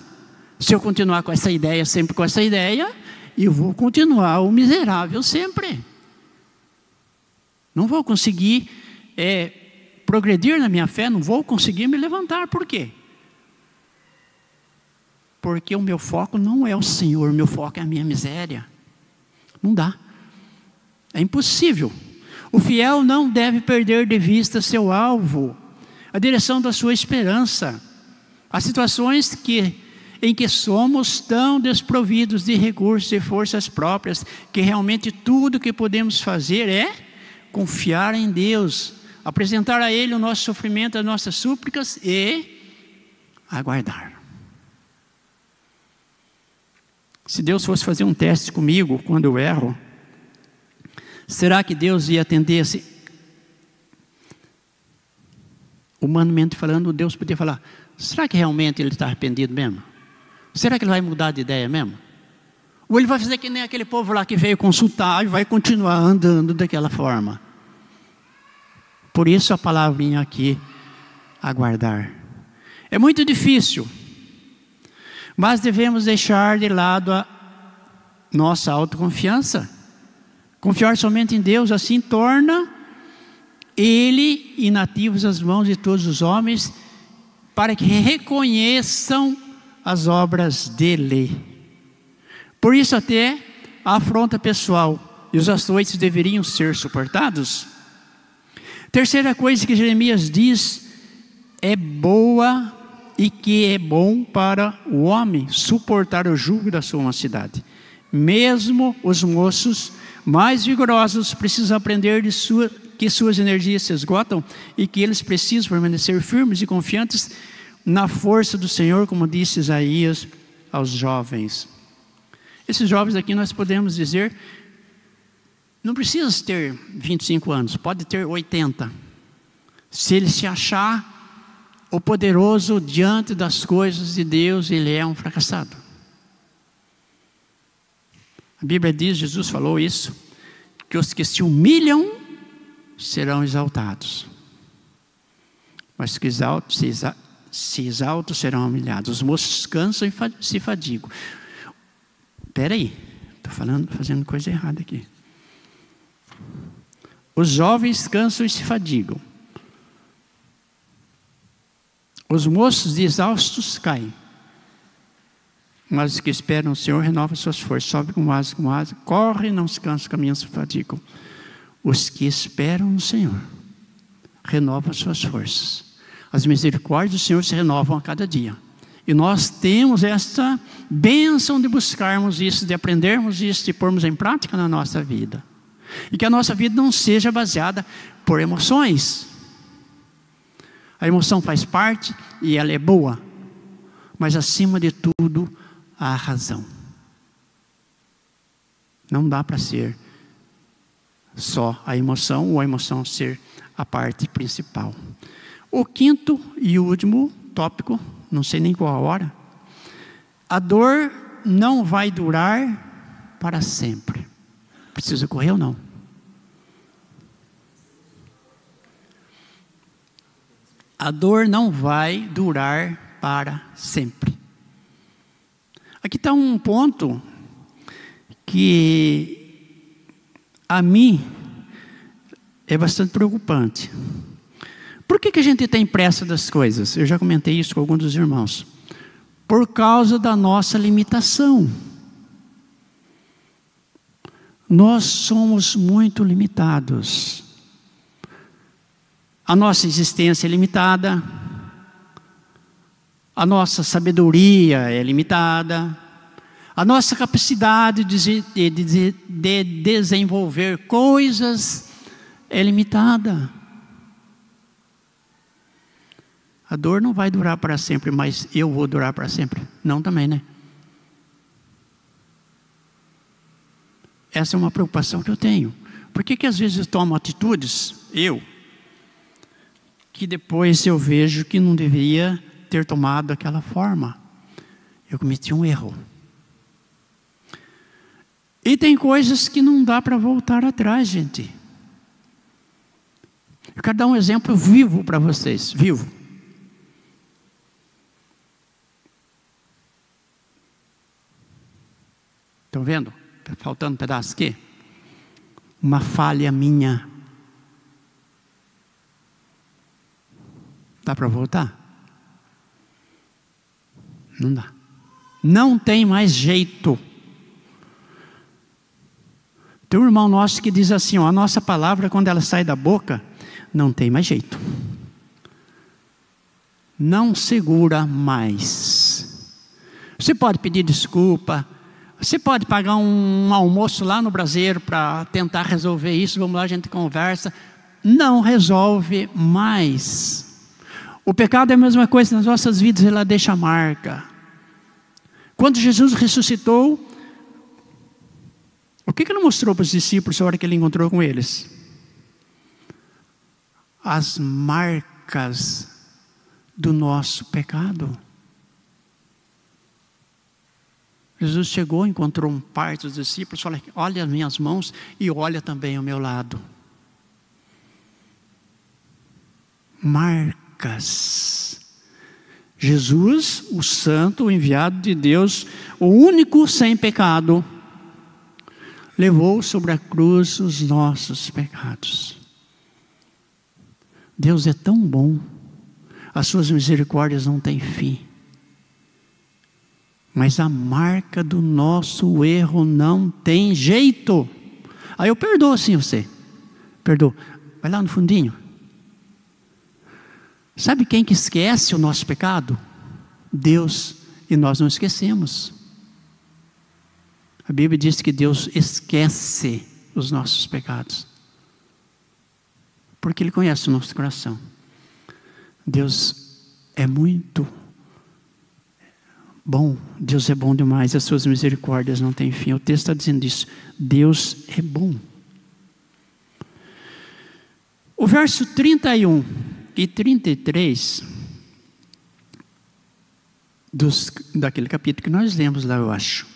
Se eu continuar com essa ideia, sempre com essa ideia, eu vou continuar o miserável sempre. Não vou conseguir progredir na minha fé, não vou conseguir me levantar. Por quê? Porque o meu foco não é o Senhor, o meu foco é a minha miséria. Não dá. É impossível. O fiel não deve perder de vista seu alvo, a direção da sua esperança. Há situações em que somos tão desprovidos de recursos e forças próprias, que realmente tudo que podemos fazer é confiar em Deus, apresentar a Ele o nosso sofrimento, as nossas súplicas e aguardar. Se Deus fosse fazer um teste comigo quando eu erro, será que Deus ia atender humanamente falando, Deus podia falar: será que realmente ele está arrependido mesmo? Será que ele vai mudar de ideia mesmo? Ou ele vai fazer que nem aquele povo lá que veio consultar e vai continuar andando daquela forma? Por isso a palavrinha aqui, aguardar. É muito difícil, mas devemos deixar de lado a nossa autoconfiança. Confiar somente em Deus, assim torna Ele inativos as mãos de todos os homens, para que reconheçam as obras dele. Por isso até a afronta pessoal e os açoites deveriam ser suportados. Terceira coisa que Jeremias diz: é boa e que é bom para o homem suportar o jugo da sua mocidade. Mesmo os moços mais vigorosos precisam aprender que suas energias se esgotam e que eles precisam permanecer firmes e confiantes na força do Senhor, como disse Isaías aos jovens. Esses jovens aqui nós podemos dizer, não precisa ter 25 anos, pode ter 80. Se ele se achar o poderoso diante das coisas de Deus, ele é um fracassado. A Bíblia diz, Jesus falou isso, que os que se humilham serão exaltados, mas que se exaltam serão humilhados. Os moços cansam e se fadigam. Espera aí, estou fazendo coisa errada aqui. Os jovens cansam e se fadigam. Os moços exaustos caem. Mas os que esperam o Senhor renovam suas forças. Sobe com asa, correm, não se cansam, caminham, se fadigam. Os que esperam no Senhor renovam suas forças. As misericórdias do Senhor se renovam a cada dia. E nós temos esta bênção de buscarmos isso, de aprendermos isso, de pormos em prática na nossa vida. E que a nossa vida não seja baseada por emoções. A emoção faz parte e ela é boa. Mas acima de tudo, a razão. Não dá para ser só a emoção, ou a emoção ser a parte principal. O quinto e último tópico, não sei nem qual a hora. A dor não vai durar para sempre. Precisa correr ou não? A dor não vai durar para sempre. Aqui está um ponto que a mim é bastante preocupante. Por que a gente tem pressa das coisas? Eu já comentei isso com alguns dos irmãos. Por causa da nossa limitação. Nós somos muito limitados. A nossa existência é limitada. A nossa sabedoria é limitada. A nossa capacidade de desenvolver coisas é limitada. A dor não vai durar para sempre, mas eu vou durar para sempre. Não também, né? Essa é uma preocupação que eu tenho. Por que às vezes eu tomo atitudes, que depois eu vejo que não deveria ter tomado daquela forma? Eu cometi um erro. E tem coisas que não dá para voltar atrás, gente. Eu quero dar um exemplo vivo para vocês, vivo. Estão vendo? Está faltando um pedaço aqui. Uma falha minha. Dá para voltar? Não dá. Não tem mais jeito. Tem um irmão nosso que diz assim, a nossa palavra, quando ela sai da boca, não tem mais jeito. Não segura mais. Você pode pedir desculpa. Você pode pagar um almoço lá no Braseiro para tentar resolver isso. Vamos lá, a gente conversa. Não resolve mais. O pecado é a mesma coisa nas nossas vidas, ela deixa marca. Quando Jesus ressuscitou, o que ele mostrou para os discípulos na hora que ele encontrou com eles? As marcas marcas do nosso pecado. Jesus chegou, encontrou um par dos discípulos, falou: olha as minhas mãos e olha também o meu lado. Marcas. Jesus, o santo, o enviado de Deus, o único sem pecado, levou sobre a cruz os nossos pecados. Deus é tão bom, as suas misericórdias não têm fim. Mas a marca do nosso erro não tem jeito. Aí eu perdoo sim você. Perdoo. Vai lá no fundinho. Sabe quem que esquece o nosso pecado? Deus. E nós não esquecemos. A Bíblia diz que Deus esquece os nossos pecados. Porque Ele conhece o nosso coração. Deus é muito bom. Deus é bom demais. As suas misericórdias não têm fim. O texto está dizendo isso. Deus é bom. O verso 31 e 33 daquele capítulo que nós lemos lá, eu acho,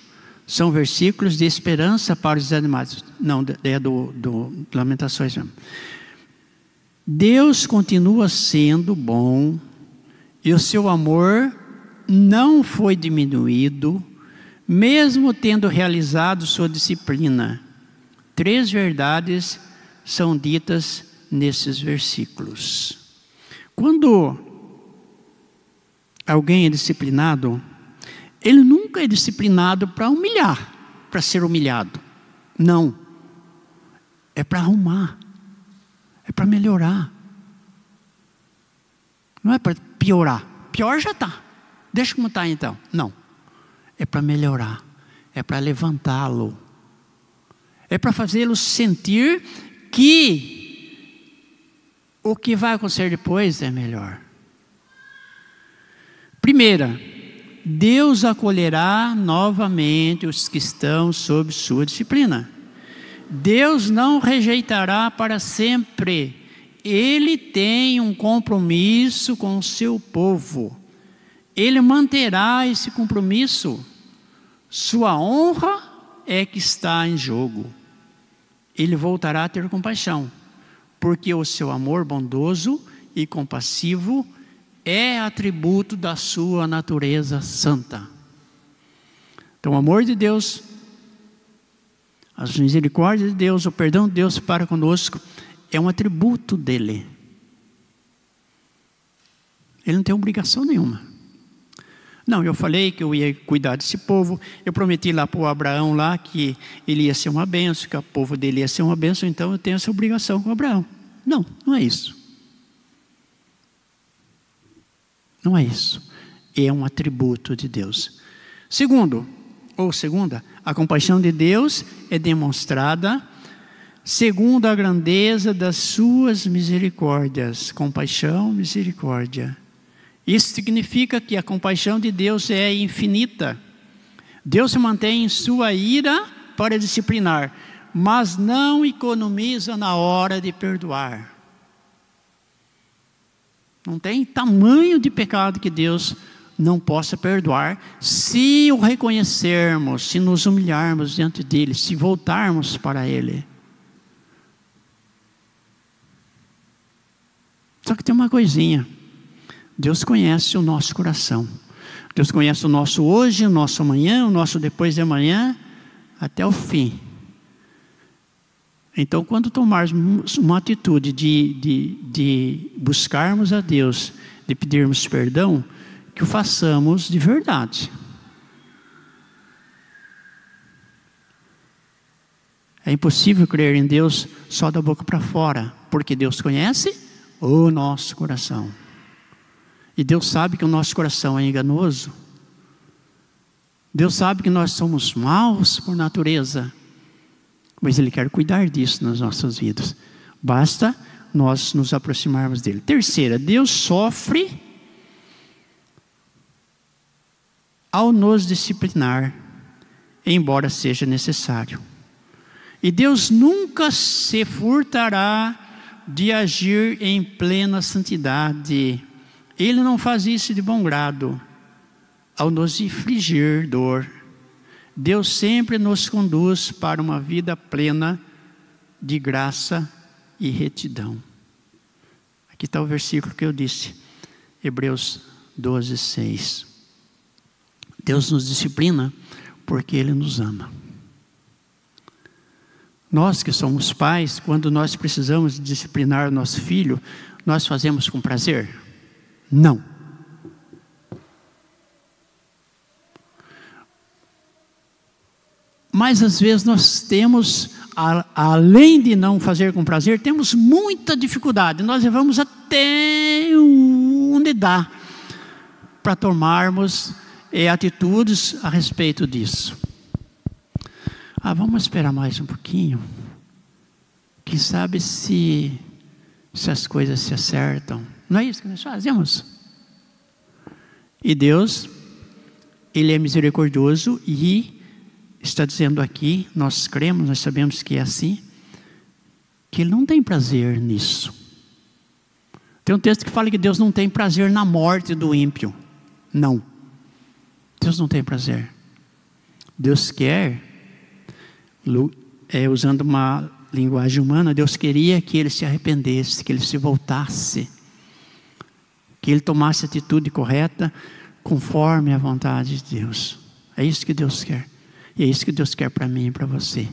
são versículos de esperança para os desanimados. Não, é do Lamentações mesmo. Deus continua sendo bom e o seu amor não foi diminuído, mesmo tendo realizado sua disciplina. 3 verdades são ditas nesses versículos. Quando alguém é disciplinado, ele nunca é disciplinado para humilhar, para ser humilhado. Não. É para arrumar. É para melhorar. Não é para piorar. Pior já está. Deixa como está então. Não. É para melhorar. É para levantá-lo. É para fazê-lo sentir que o que vai acontecer depois é melhor. Primeira, Deus acolherá novamente os que estão sob sua disciplina. Deus não rejeitará para sempre. Ele tem um compromisso com o seu povo. Ele manterá esse compromisso. Sua honra é que está em jogo. Ele voltará a ter compaixão, porque o seu amor bondoso e compassivo é atributo da sua natureza santa. Então o amor de Deus, as misericórdias de Deus, o perdão de Deus para conosco, é um atributo dele. Ele não tem obrigação nenhuma. Não, eu falei que eu ia cuidar desse povo, eu prometi lá para o Abraão lá que ele ia ser uma bênção, que o povo dele ia ser uma bênção, então eu tenho essa obrigação com o Abraão. Não, não é isso. Não é isso. É um atributo de Deus. Segunda, a compaixão de Deus é demonstrada segundo a grandeza das suas misericórdias. Compaixão, misericórdia. Isso significa que a compaixão de Deus é infinita. Deus se mantém em sua ira para disciplinar, mas não economiza na hora de perdoar. Não tem tamanho de pecado que Deus não possa perdoar, se o reconhecermos, se nos humilharmos diante dele, se voltarmos para ele. Só que tem uma coisinha. Deus conhece o nosso coração. Deus conhece o nosso hoje, o nosso amanhã, o nosso depois de amanhã, até o fim. Então, quando tomarmos uma atitude de buscarmos a Deus, de pedirmos perdão, que o façamos de verdade. É impossível crer em Deus só da boca para fora, porque Deus conhece o nosso coração. E Deus sabe que o nosso coração é enganoso. Deus sabe que nós somos maus por natureza. Mas Ele quer cuidar disso nas nossas vidas. Basta nós nos aproximarmos dEle. Terceira, Deus sofre ao nos disciplinar, embora seja necessário. E Deus nunca se furtará de agir em plena santidade. Ele não faz isso de bom grado, ao nos infligir dor. Deus sempre nos conduz para uma vida plena de graça e retidão. Aqui está o versículo que eu disse, Hebreus 12, 6. Deus nos disciplina porque Ele nos ama. Nós que somos pais, quando nós precisamos disciplinar o nosso filho, nós fazemos com prazer? Não. Mas às vezes nós temos, além de não fazer com prazer, temos muita dificuldade. Nós levamos até onde dá para tomarmos atitudes a respeito disso. Vamos esperar mais um pouquinho. Quem sabe se as coisas se acertam. Não é isso que nós fazemos? E Deus, Ele é misericordioso e está dizendo aqui, nós cremos, nós sabemos que é assim, que Ele não tem prazer nisso. Tem um texto que fala que Deus não tem prazer na morte do ímpio. Não. Deus não tem prazer. Deus quer, usando uma linguagem humana, Deus queria que ele se arrependesse, que ele se voltasse, que ele tomasse a atitude correta conforme a vontade de Deus. É isso que Deus quer. E é isso que Deus quer para mim e para você.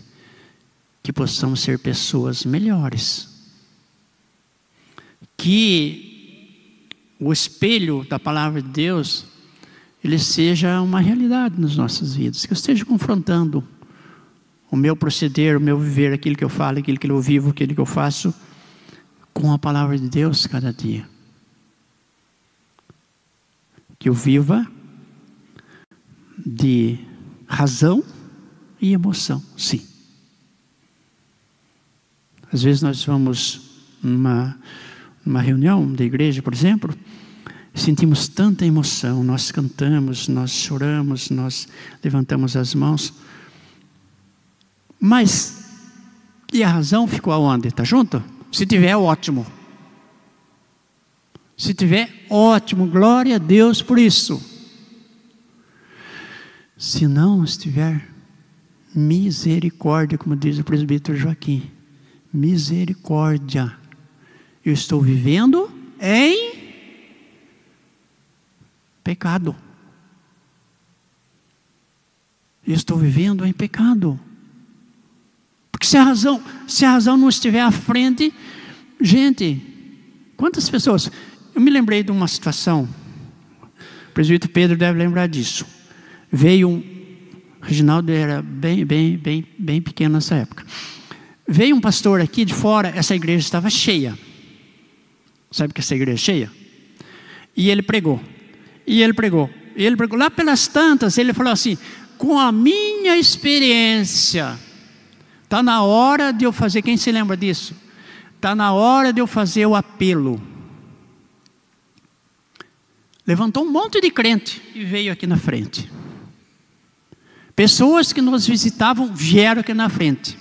Que possamos ser pessoas melhores. Que o espelho da palavra de Deus, ele seja uma realidade nas nossas vidas. Que eu esteja confrontando o meu proceder, o meu viver, aquilo que eu falo, aquilo que eu vivo, aquilo que eu faço, com a palavra de Deus cada dia. Que eu viva de razão e emoção, sim. Às vezes nós vamos numa reunião da igreja, por exemplo, sentimos tanta emoção, nós cantamos, nós choramos, nós levantamos as mãos, mas e a razão ficou aonde? Está junto? Se tiver, ótimo. Se tiver, ótimo, glória a Deus por isso. Se não estiver, misericórdia, como diz o presbítero Joaquim, misericórdia. Eu estou vivendo em pecado. Eu estou vivendo em pecado. Porque se a razão não estiver à frente, gente, quantas pessoas? Eu me lembrei de uma situação, o presbítero Pedro deve lembrar disso. Veio o Reginaldo era bem pequeno nessa época. Veio um pastor aqui de fora, essa igreja estava cheia. Sabe que essa igreja é cheia? E ele pregou. Lá pelas tantas, ele falou assim: com a minha experiência, está na hora de eu fazer, quem se lembra disso? Está na hora de eu fazer o apelo. Levantou um monte de crente e veio aqui na frente. Pessoas que nos visitavam vieram aqui na frente.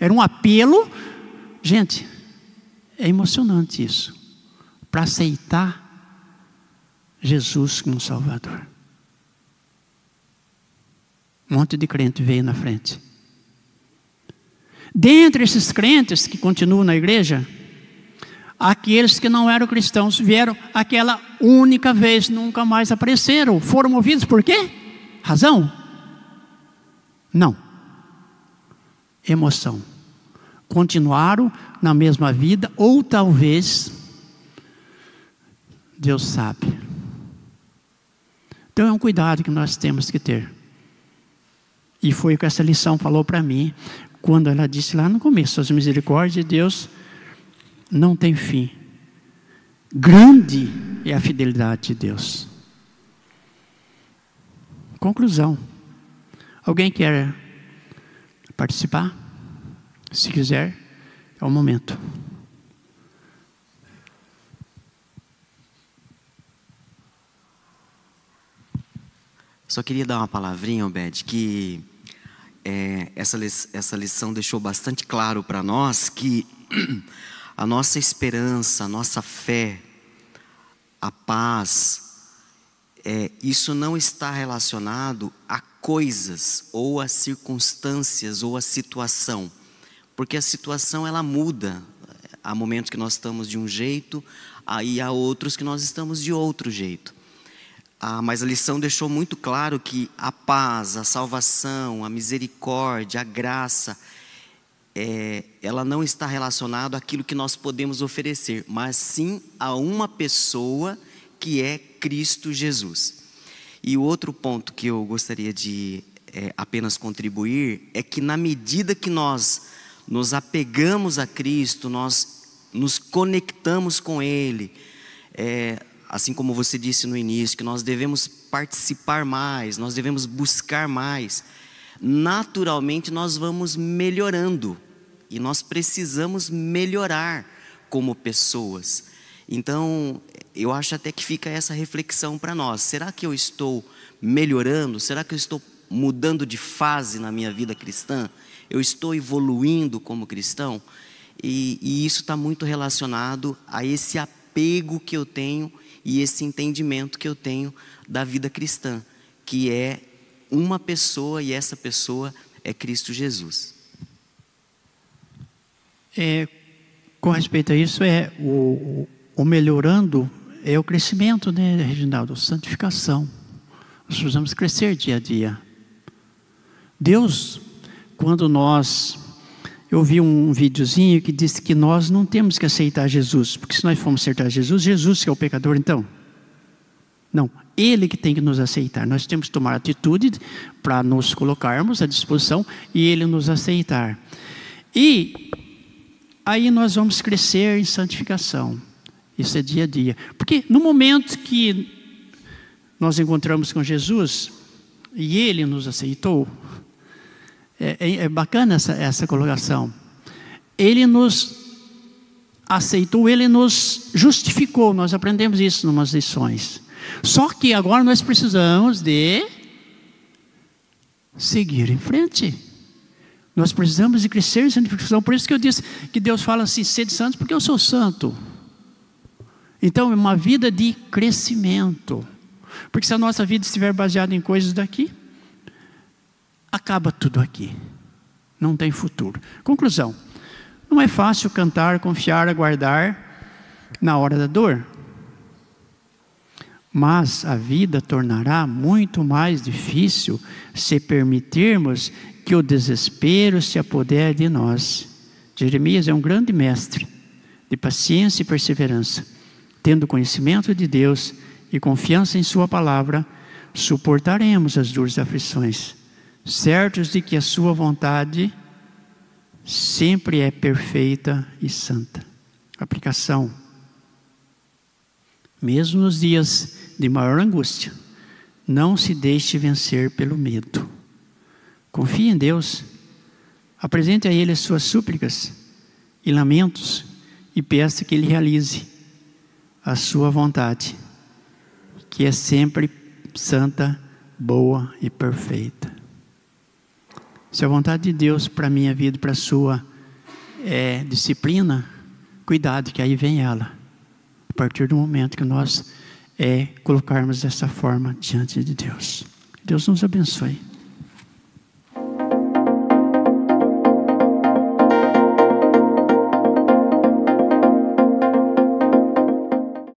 Era um apelo. Gente, é emocionante isso. Para aceitar Jesus como Salvador. Um monte de crente veio na frente. Dentre esses crentes que continuam na igreja, aqueles que não eram cristãos vieram aquela única vez, nunca mais apareceram. Foram movidos por quê? Razão? Não. Emoção. Continuaram na mesma vida, ou talvez, Deus sabe. Então é um cuidado que nós temos que ter. E foi o que essa lição falou para mim, quando ela disse lá no começo: as misericórdias de Deus não tem fim. Grande é a fidelidade de Deus. Conclusão. Alguém quer participar? Se quiser, é o momento. Só queria dar uma palavrinha, Obed, que essa lição deixou bastante claro para nós que a nossa esperança, a nossa fé, a paz, isso não está relacionado a coisas, ou a circunstâncias, ou a situação. Porque a situação ela muda. Há momentos que nós estamos de um jeito, aí há outros que nós estamos de outro jeito. Mas a lição deixou muito claro que a paz, a salvação, a misericórdia, a graça, ela não está relacionada àquilo que nós podemos oferecer, mas sim a uma pessoa que é Cristo Jesus. E o outro ponto que eu gostaria de apenas contribuir é que na medida que nós nos apegamos a Cristo, nós nos conectamos com Ele, assim como você disse no início, que nós devemos participar mais, nós devemos buscar mais, naturalmente nós vamos melhorando, e nós precisamos melhorar como pessoas. Então, eu acho até que fica essa reflexão para nós. Será que eu estou melhorando? Será que eu estou mudando de fase na minha vida cristã? Eu estou evoluindo como cristão? E isso está muito relacionado a esse apego que eu tenho e esse entendimento que eu tenho da vida cristã, que é uma pessoa, e essa pessoa é Cristo Jesus. Com respeito a isso, o melhorando é o crescimento, né, Reginaldo? Santificação. Nós precisamos crescer dia a dia. Deus, quando eu vi um videozinho que disse que nós não temos que aceitar Jesus, porque se nós formos aceitar Jesus que é o pecador, então? Não, Ele que tem que nos aceitar. Nós temos que tomar atitude para nos colocarmos à disposição e Ele nos aceitar. E aí nós vamos crescer em santificação. Isso é dia a dia. Porque no momento que nós encontramos com Jesus e Ele nos aceitou, é bacana essa colocação. Ele nos aceitou, Ele nos justificou. Nós aprendemos isso em umas lições. Só que agora nós precisamos de seguir em frente. Nós precisamos de crescer em santificação. Por isso que eu disse que Deus fala assim, sede santos, porque eu sou santo. Então é uma vida de crescimento. Porque se a nossa vida estiver baseada em coisas daqui, acaba tudo aqui. Não tem futuro. Conclusão. Não é fácil cantar, confiar, aguardar na hora da dor. Mas a vida tornará muito mais difícil se permitirmos que o desespero se apodere de nós. Jeremias é um grande mestre de paciência e perseverança. Tendo conhecimento de Deus e confiança em sua palavra, suportaremos as duras aflições, certos de que a sua vontade sempre é perfeita e santa. Aplicação. Mesmo nos dias de maior angústia, não se deixe vencer pelo medo. Confie em Deus, apresente a Ele as suas súplicas e lamentos e peça que Ele realize a sua vontade, que é sempre santa, boa e perfeita. Se a vontade de Deus para a minha vida, para a sua disciplina, cuidado que aí vem ela. A partir do momento que nós colocarmos dessa forma diante de Deus. Deus nos abençoe.